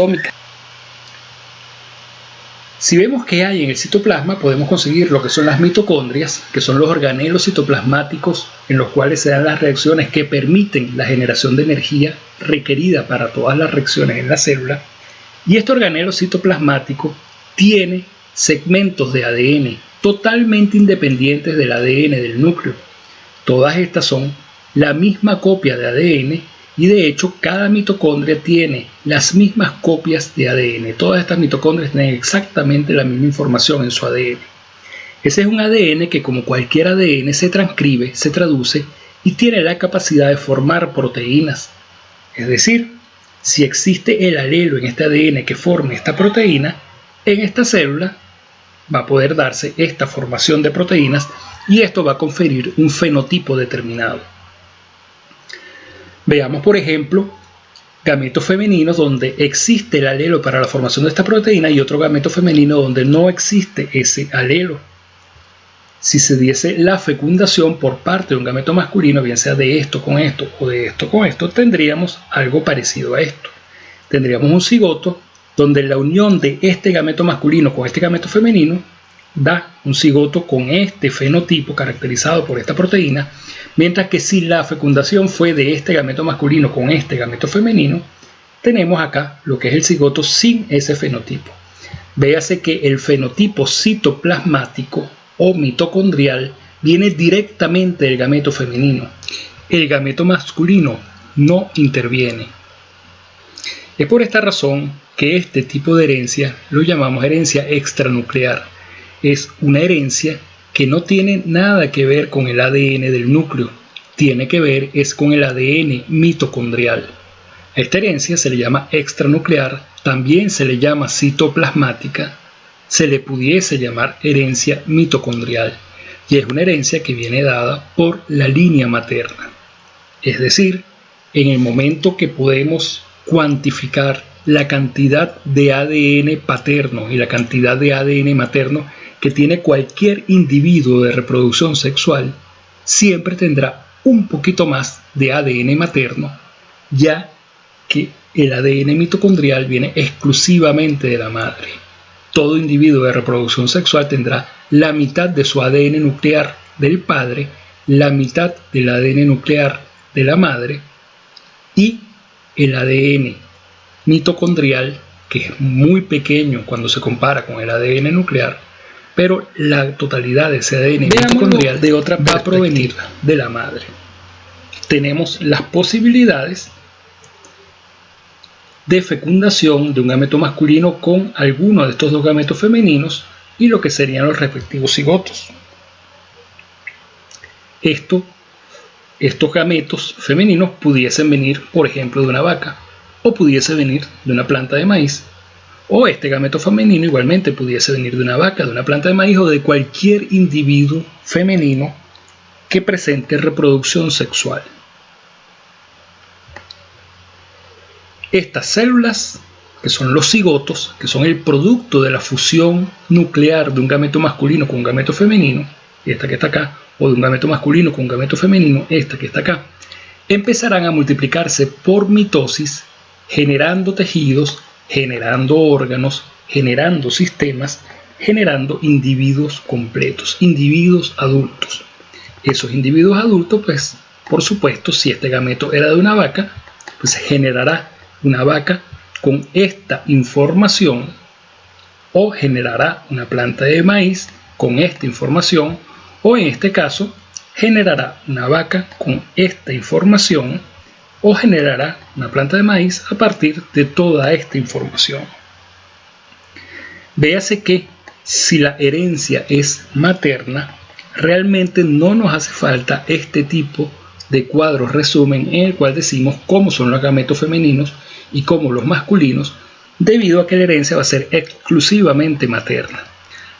atómica. Si vemos que hay en el citoplasma, podemos conseguir lo que son las mitocondrias, que son los organelos citoplasmáticos en los cuales se dan las reacciones que permiten la generación de energía requerida para todas las reacciones en la célula. Y este organelo citoplasmático tiene segmentos de ADN totalmente independientes del ADN del núcleo. Todas estas son la misma copia de ADN y de hecho cada mitocondria tiene las mismas copias de ADN. Todas estas mitocondrias tienen exactamente la misma información en su ADN. Ese es un ADN que, como cualquier ADN, se transcribe, se traduce y tiene la capacidad de formar proteínas. Es decir, si existe el alelo en este ADN que forme esta proteína, en esta célula va a poder darse esta formación de proteínas y esto va a conferir un fenotipo determinado. Veamos, por ejemplo, gametos femeninos donde existe el alelo para la formación de esta proteína y otro gameto femenino donde no existe ese alelo. Si se diese la fecundación por parte de un gameto masculino, bien sea de esto con esto o de esto con esto, tendríamos algo parecido a esto. Tendríamos un cigoto donde la unión de este gameto masculino con este gameto femenino da un cigoto con este fenotipo caracterizado por esta proteína, mientras que si la fecundación fue de este gameto masculino con este gameto femenino, tenemos acá lo que es el cigoto sin ese fenotipo. Véase que el fenotipo citoplasmático o mitocondrial viene directamente del gameto femenino. El gameto masculino no interviene. Es por esta razón que este tipo de herencia lo llamamos herencia extranuclear. Es una herencia que no tiene nada que ver con el ADN del núcleo, tiene que ver es con el ADN mitocondrial. A esta herencia se le llama extranuclear, también se le llama citoplasmática, se le pudiese llamar herencia mitocondrial, y es una herencia que viene dada por la línea materna. Es decir, en el momento que podemos cuantificar la cantidad de ADN paterno y la cantidad de ADN materno que tiene cualquier individuo de reproducción sexual, siempre tendrá un poquito más de ADN materno, ya que el ADN mitocondrial viene exclusivamente de la madre. Todo individuo de reproducción sexual tendrá la mitad de su ADN nuclear del padre, la mitad del ADN nuclear de la madre y el ADN mitocondrial, que es muy pequeño cuando se compara con el ADN nuclear, pero la totalidad de ese ADN mitocondrial de otra va a provenir de la madre. Tenemos las posibilidades de fecundación de un gameto masculino con alguno de estos dos gametos femeninos y lo que serían los respectivos cigotos. Estos gametos femeninos pudiesen venir, por ejemplo, de una vaca o pudiese venir de una planta de maíz. O este gameto femenino igualmente pudiese venir de una vaca, de una planta de maíz o de cualquier individuo femenino que presente reproducción sexual. Estas células, que son los cigotos, que son el producto de la fusión nuclear de un gameto masculino con un gameto femenino, esta que está acá, o de un gameto masculino con un gameto femenino, esta que está acá, empezarán a multiplicarse por mitosis, generando tejidos, generando órganos, generando sistemas, generando individuos completos, individuos adultos. Esos individuos adultos, pues, por supuesto, si este gameto era de una vaca, pues generará una vaca con esta información o generará una planta de maíz con esta información o en este caso generará una vaca con esta información o generará una planta de maíz a partir de toda esta información. Véase que si la herencia es materna, realmente no nos hace falta este tipo de cuadro resumen en el cual decimos cómo son los gametos femeninos y cómo los masculinos, debido a que la herencia va a ser exclusivamente materna.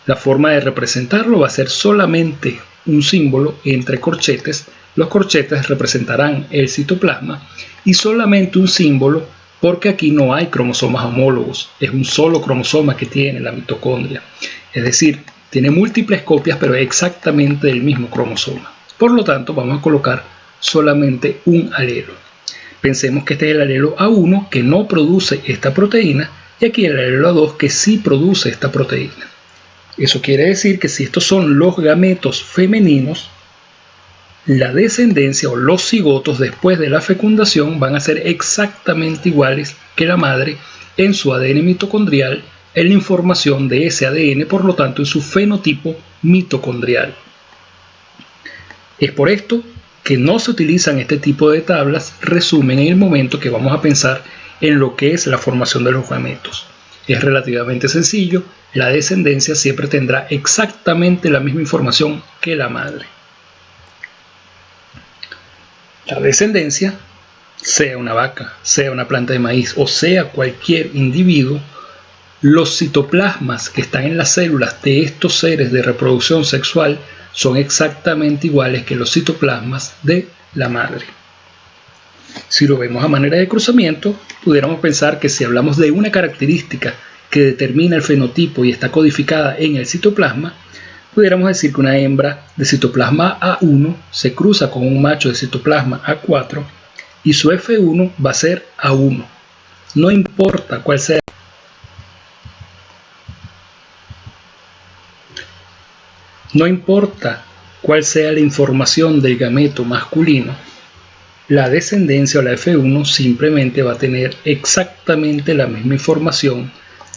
La forma de representarlo va a ser solamente un símbolo entre corchetes. Los corchetes representarán el citoplasma y solamente un símbolo porque aquí no hay cromosomas homólogos, es un solo cromosoma que tiene la mitocondria, es decir, tiene múltiples copias pero exactamente del mismo cromosoma. Por lo tanto, vamos a colocar solamente un alelo. Pensemos que este es el alelo A1 que no produce esta proteína y aquí el alelo A2 que sí produce esta proteína. Eso quiere decir que si estos son los gametos femeninos, la descendencia o los cigotos después de la fecundación van a ser exactamente iguales que la madre en su ADN mitocondrial, en la información de ese ADN, por lo tanto en su fenotipo mitocondrial. Es por esto que no se utilizan este tipo de tablas resumen en el momento que vamos a pensar en lo que es la formación de los gametos. Es relativamente sencillo, la descendencia siempre tendrá exactamente la misma información que la madre. La descendencia, sea una vaca, sea una planta de maíz o sea cualquier individuo, los citoplasmas que están en las células de estos seres de reproducción sexual son exactamente iguales que los citoplasmas de la madre. Si lo vemos a manera de cruzamiento, pudiéramos pensar que si hablamos de una característica que determina el fenotipo y está codificada en el citoplasma, pudiéramos decir que una hembra de citoplasma A1 se cruza con un macho de citoplasma A4 y su F1 va a ser A1. No importa cuál sea la información del gameto masculino, la descendencia o la F1 simplemente va a tener exactamente la misma información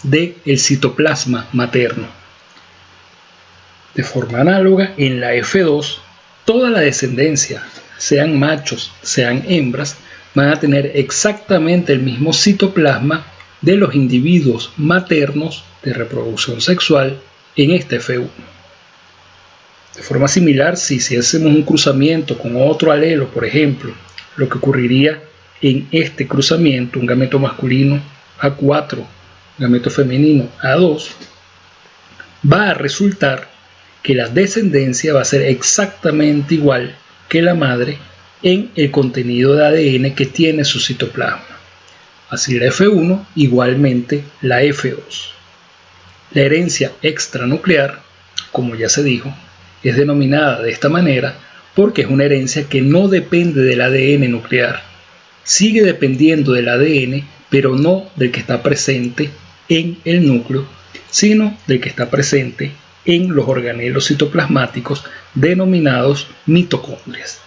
del citoplasma materno. De forma análoga, en la F2, toda la descendencia, sean machos, sean hembras, van a tener exactamente el mismo citoplasma de los individuos maternos de reproducción sexual en esta F1. De forma similar, si hacemos un cruzamiento con otro alelo, por ejemplo, lo que ocurriría en este cruzamiento, un gameto masculino A4, un gameto femenino A2, va a resultar que la descendencia va a ser exactamente igual que la madre en el contenido de ADN que tiene su citoplasma. Así la F1, igualmente la F2. La herencia extranuclear, como ya se dijo, es denominada de esta manera porque es una herencia que no depende del ADN nuclear. Sigue dependiendo del ADN, pero no del que está presente en el núcleo, sino del que está presente en los organelos citoplasmáticos denominados mitocondrias.